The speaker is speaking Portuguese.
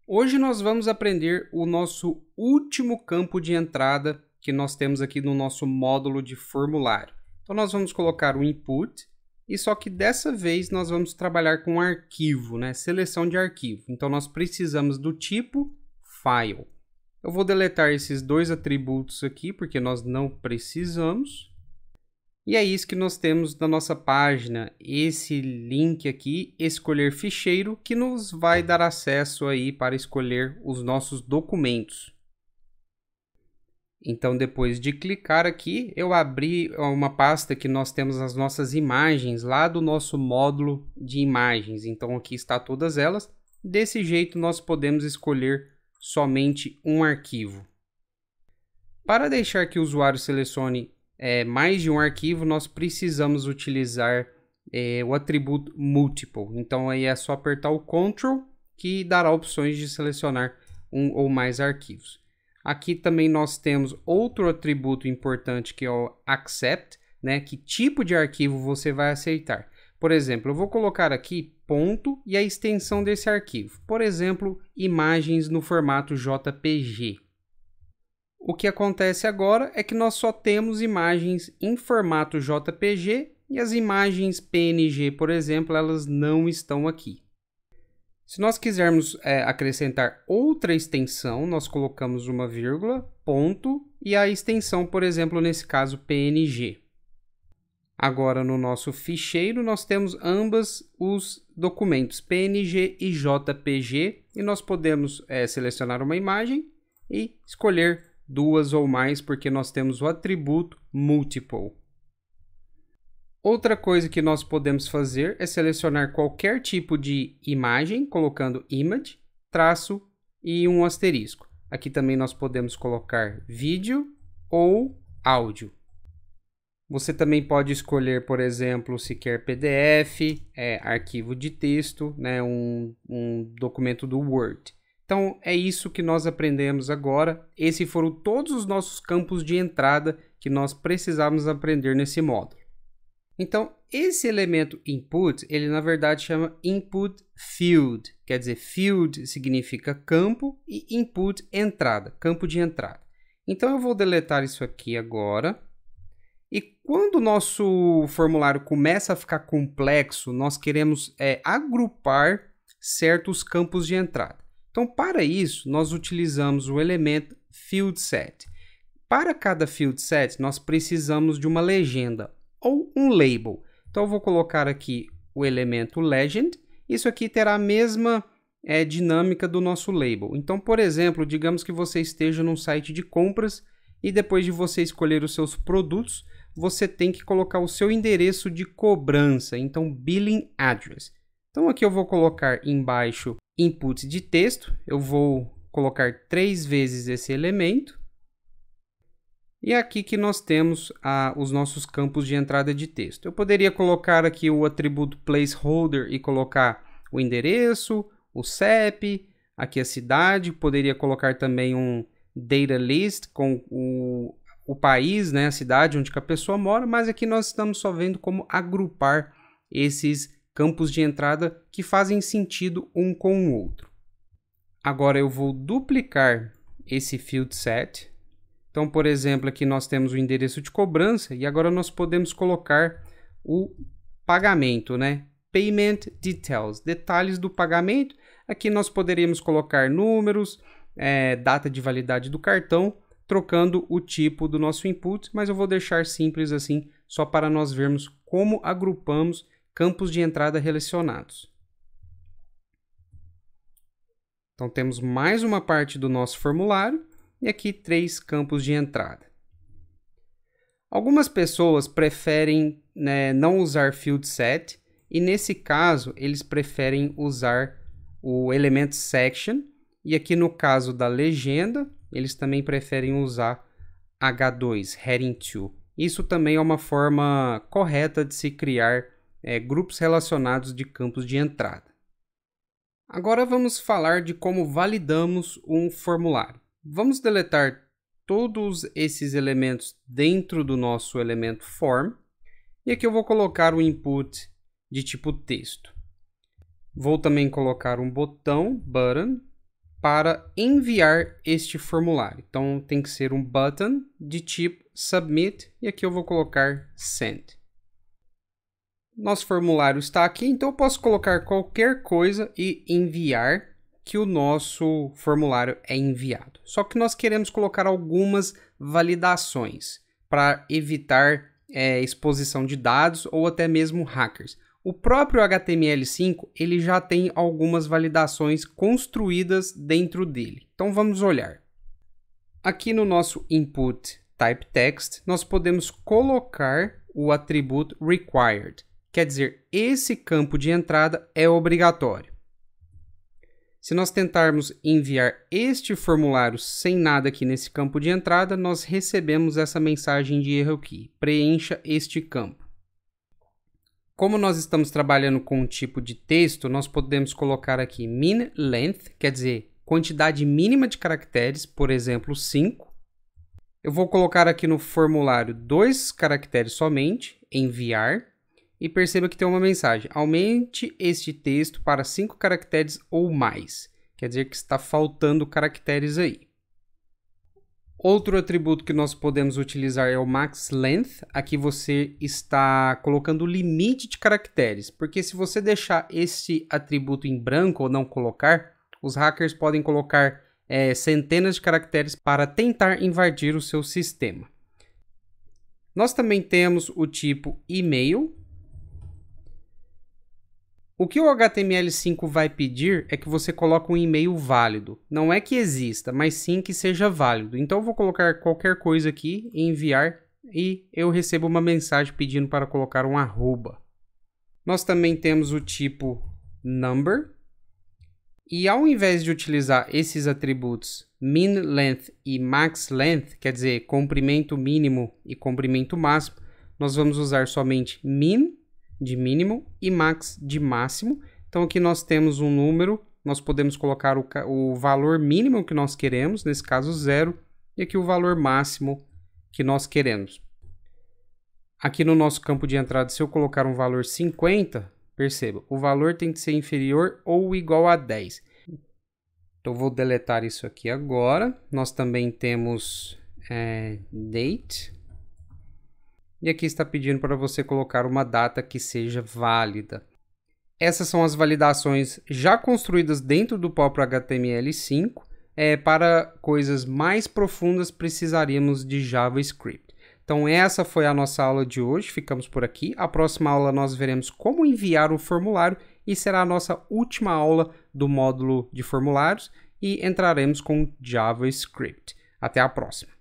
Hoje nós vamos aprender o nosso último campo de entrada que nós temos aqui no nosso módulo de formulário. Então nós vamos colocar o input, e só que dessa vez nós vamos trabalhar com arquivo, né? Seleção de arquivo. Então nós precisamos do tipo file. Eu vou deletar esses dois atributos aqui porque nós não precisamos. E é isso que nós temos na nossa página, esse link aqui, escolher ficheiro, que nos vai dar acesso aí para escolher os nossos documentos. Então, depois de clicar aqui, eu abri uma pasta que nós temos as nossas imagens lá do nosso módulo de imagens. Então, aqui está todas elas. Desse jeito, nós podemos escolher somente um arquivo. Para deixar que o usuário selecione mais de um arquivo, nós precisamos utilizar o atributo multiple. Então aí é só apertar o Ctrl que dará opções de selecionar um ou mais arquivos. Aqui também nós temos outro atributo importante que é o accept, né? Que tipo de arquivo você vai aceitar. Por exemplo, eu vou colocar aqui ponto e a extensão desse arquivo. Por exemplo, imagens no formato JPG. O que acontece agora é que nós só temos imagens em formato JPG e as imagens PNG, por exemplo, elas não estão aqui. Se nós quisermos acrescentar outra extensão, nós colocamos uma vírgula, ponto e a extensão, por exemplo, nesse caso PNG. Agora no nosso ficheiro nós temos ambos os documentos PNG e JPG e nós podemos selecionar uma imagem e escolher duas ou mais, porque nós temos o atributo multiple. Outra coisa que nós podemos fazer é selecionar qualquer tipo de imagem, colocando image, traço e um asterisco. Aqui também nós podemos colocar vídeo ou áudio. Você também pode escolher, por exemplo, se quer PDF, arquivo de texto, né, um documento do Word. Então, é isso que nós aprendemos agora. Esses foram todos os nossos campos de entrada que nós precisávamos aprender nesse módulo. Então, esse elemento input, ele na verdade chama input field. Quer dizer, field significa campo e input entrada, campo de entrada. Então, eu vou deletar isso aqui agora. E quando o nosso formulário começa a ficar complexo, nós queremos agrupar certos campos de entrada. Então, para isso, nós utilizamos o elemento fieldSet. Para cada fieldSet, nós precisamos de uma legenda ou um label. Então, eu vou colocar aqui o elemento legend. Isso aqui terá a mesma dinâmica do nosso label. Então, por exemplo, digamos que você esteja num site de compras e depois de você escolher os seus produtos, você tem que colocar o seu endereço de cobrança. Então, billing address. Então, aqui eu vou colocar embaixo input de texto, eu vou colocar 3 vezes esse elemento. E aqui que nós temos os nossos campos de entrada de texto. Eu poderia colocar aqui o atributo placeholder e colocar o endereço, o CEP, aqui a cidade. Poderia colocar também um data list com o país, né, a cidade onde a pessoa mora, mas aqui nós estamos só vendo como agrupar esses campos de entrada que fazem sentido um com o outro. Agora eu vou duplicar esse fieldSet. Então, por exemplo, aqui nós temos o endereço de cobrança e agora nós podemos colocar o pagamento, né? Payment Details, detalhes do pagamento. Aqui nós poderíamos colocar números, data de validade do cartão, trocando o tipo do nosso input, mas eu vou deixar simples assim, só para nós vermos como agrupamos campos de entrada relacionados. Então, temos mais uma parte do nosso formulário e aqui 3 campos de entrada. Algumas pessoas preferem não usar fieldSet e, nesse caso, eles preferem usar o elemento section e aqui no caso da legenda, eles também preferem usar H2, Heading 2. Isso também é uma forma correta de se criar grupos relacionados de campos de entrada. Agora vamos falar de como validamos um formulário. Vamos deletar todos esses elementos dentro do nosso elemento form. E aqui eu vou colocar o input de tipo texto. Vou também colocar um botão, button, para enviar este formulário. Então, tem que ser um button de tipo submit e aqui eu vou colocar send. Nosso formulário está aqui, então eu posso colocar qualquer coisa e enviar que o nosso formulário é enviado. Só que nós queremos colocar algumas validações para evitar exposição de dados ou até mesmo hackers. O próprio HTML5 ele já tem algumas validações construídas dentro dele. Então vamos olhar. Aqui no nosso input type text, nós podemos colocar o atributo required. Quer dizer, esse campo de entrada é obrigatório. Se nós tentarmos enviar este formulário sem nada aqui nesse campo de entrada, nós recebemos essa mensagem de erro aqui. Preencha este campo. Como nós estamos trabalhando com um tipo de texto, nós podemos colocar aqui min length, quer dizer, quantidade mínima de caracteres, por exemplo, 5. Eu vou colocar aqui no formulário 2 caracteres somente, enviar, e perceba que tem uma mensagem, aumente este texto para 5 caracteres ou mais, quer dizer que está faltando caracteres aí. Outro atributo que nós podemos utilizar é o max length. Aqui você está colocando o limite de caracteres, porque se você deixar esse atributo em branco ou não colocar, os hackers podem colocar centenas de caracteres para tentar invadir o seu sistema. Nós também temos o tipo email. O que o HTML5 vai pedir é que você coloque um e-mail válido. Não é que exista, mas sim que seja válido. Então eu vou colocar qualquer coisa aqui, enviar, e eu recebo uma mensagem pedindo para colocar um arroba. Nós também temos o tipo number. E ao invés de utilizar esses atributos min length e max length, quer dizer, comprimento mínimo e comprimento máximo, nós vamos usar somente min de mínimo e max de máximo. Então aqui nós temos um número, nós podemos colocar o valor mínimo que nós queremos, nesse caso 0, e aqui o valor máximo que nós queremos. Aqui no nosso campo de entrada, se eu colocar um valor 50, perceba, o valor tem que ser inferior ou igual a 10. Então vou deletar isso aqui agora. Nós também temos date. E aqui está pedindo para você colocar uma data que seja válida. Essas são as validações já construídas dentro do próprio HTML5. Para coisas mais profundas precisaríamos de JavaScript. Então essa foi a nossa aula de hoje, ficamos por aqui. A próxima aula nós veremos como enviar um formulário e será a nossa última aula do módulo de formulários e entraremos com JavaScript. Até a próxima!